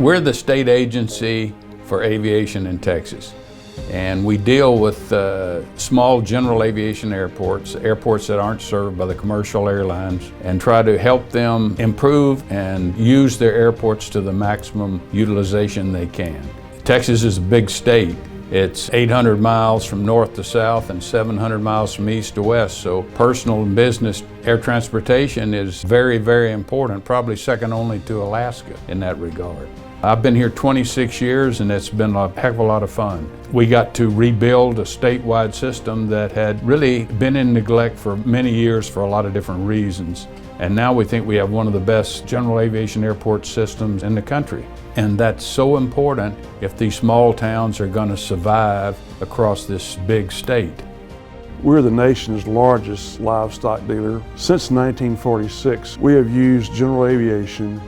We're the state agency for aviation in Texas, and we deal with small general aviation airports that aren't served by the commercial airlines, and try to help them improve and use their airports to the maximum utilization they can. Texas is a big state. It's 800 miles from north to south and 700 miles from east to west, so personal and business air transportation is very, very important, probably second only to Alaska in that regard. I've been here 26 years and it's been a heck of a lot of fun. We got to rebuild a statewide system that had really been in neglect for many years for a lot of different reasons. And now we think we have one of the best general aviation airport systems in the country. And that's so important if these small towns are going to survive across this big state. We're the nation's largest livestock dealer. Since 1946, we have used general aviation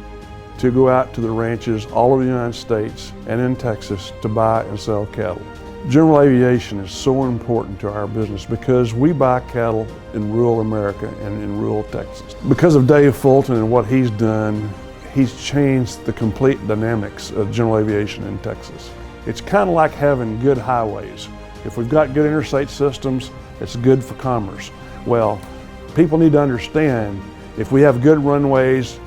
to go out to the ranches all over the United States and in Texas to buy and sell cattle. General aviation is so important to our business because we buy cattle in rural America and in rural Texas. Because of Dave Fulton and what he's done, he's changed the complete dynamics of general aviation in Texas. It's kind of like having good highways. If we've got good interstate systems, it's good for commerce. Well, people need to understand if we have good runways,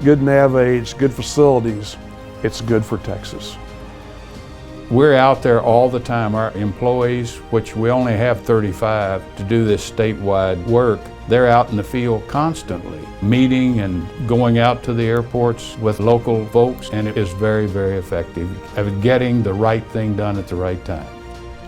good nav aids, good facilities, it's good for Texas. We're out there all the time. Our employees, which we only have 35 to do this statewide work, they're out in the field constantly, meeting and going out to the airports with local folks, and it is very, very effective at getting the right thing done at the right time.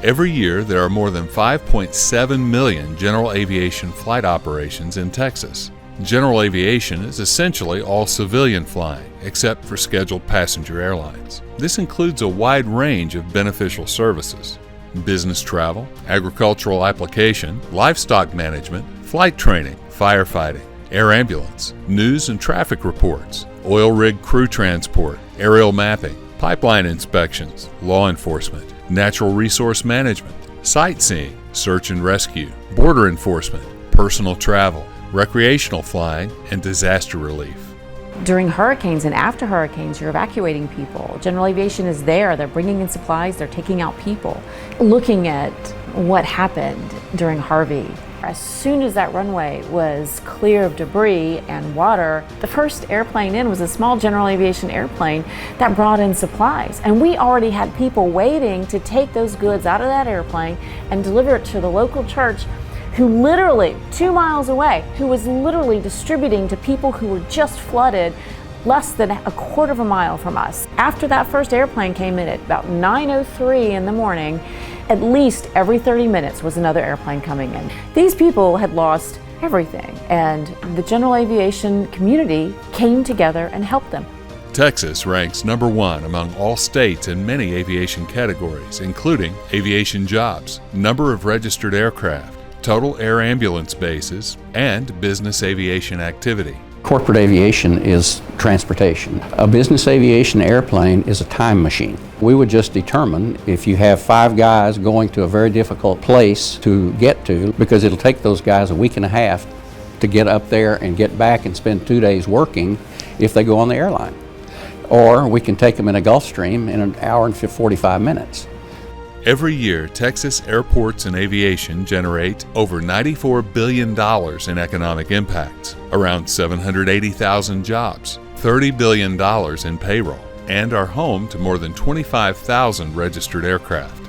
Every year, there are more than 5.7 million general aviation flight operations in Texas. General aviation is essentially all civilian flying, except for scheduled passenger airlines. This includes a wide range of beneficial services: business travel, agricultural application, livestock management, flight training, firefighting, air ambulance, news and traffic reports, oil rig crew transport, aerial mapping, pipeline inspections, law enforcement, natural resource management, sightseeing, search and rescue, border enforcement, personal travel, recreational flying, and disaster relief. During hurricanes and after hurricanes, you're evacuating people. General aviation is there. They're bringing in supplies. They're taking out people. Looking at what happened during Harvey, as soon as that runway was clear of debris and water, the first airplane in was a small general aviation airplane that brought in supplies. And we already had people waiting to take those goods out of that airplane and deliver it to the local church, who literally, 2 miles away, who was literally distributing to people who were just flooded less than a quarter of a mile from us. After that first airplane came in at about 9:03 in the morning, at least every 30 minutes was another airplane coming in. These people had lost everything, and the general aviation community came together and helped them. Texas ranks number 1 among all states in many aviation categories, including aviation jobs, number of registered aircraft, total air ambulance bases, and business aviation activity. Corporate aviation is transportation. A business aviation airplane is a time machine. We would just determine if you have 5 guys going to a very difficult place to get to, because it'll take those guys a week and a half to get up there and get back and spend 2 days working if they go on the airline. Or we can take them in a Gulfstream in an hour and 45 minutes. Every year, Texas airports and aviation generate over $94 billion in economic impacts, around 780,000 jobs, $30 billion in payroll, and are home to more than 25,000 registered aircraft.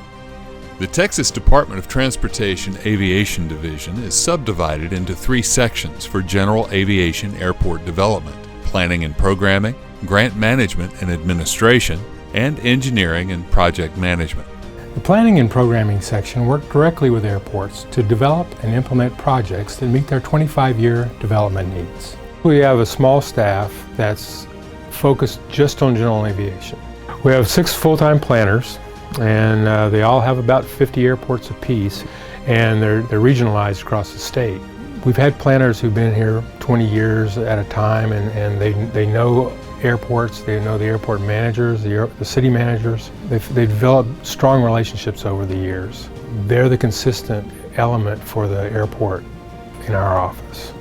The Texas Department of Transportation Aviation Division is subdivided into 3 sections for general aviation airport development: planning and programming, grant management and administration, and engineering and project management. The Planning and Programming section worked directly with airports to develop and implement projects that meet their 25-year development needs. We have a small staff that's focused just on general aviation. We have 6 full-time planners, and they all have about 50 airports apiece, and they're regionalized across the state. We've had planners who've been here 20 years at a time, and they know airports, they know the airport managers, the city managers. They've developed strong relationships over the years. They're the consistent element for the airport in our office.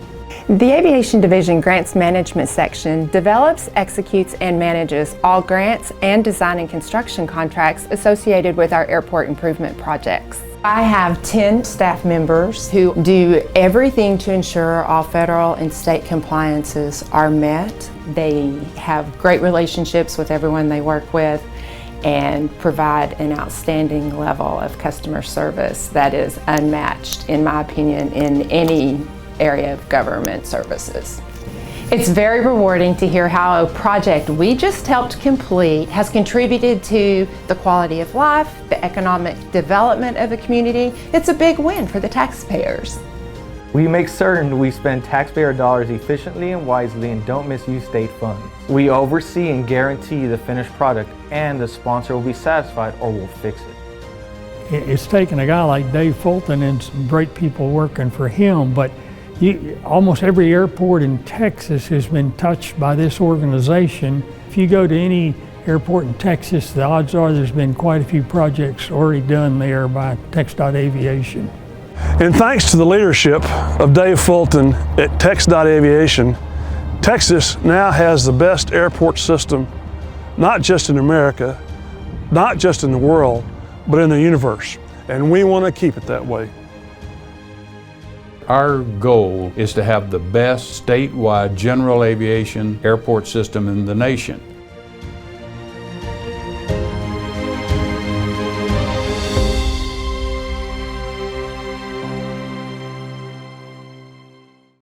The Aviation Division Grants Management Section develops, executes, and manages all grants and design and construction contracts associated with our airport improvement projects. I have 10 staff members who do everything to ensure all federal and state compliances are met. They have great relationships with everyone they work with and provide an outstanding level of customer service that is unmatched, in my opinion, in any area of government services. It's very rewarding to hear how a project we just helped complete has contributed to the quality of life, the economic development of the community. It's a big win for the taxpayers. We make certain we spend taxpayer dollars efficiently and wisely and don't misuse state funds. We oversee and guarantee the finished product, and the sponsor will be satisfied or will fix it. It's taken a guy like Dave Fulton and some great people working for him, but almost every airport in Texas has been touched by this organization. If you go to any airport in Texas, the odds are there's been quite a few projects already done there by Aviation. And thanks to the leadership of Dave Fulton at Aviation, Texas now has the best airport system, not just in America, not just in the world, but in the universe. And we want to keep it that way. Our goal is to have the best statewide general aviation airport system in the nation.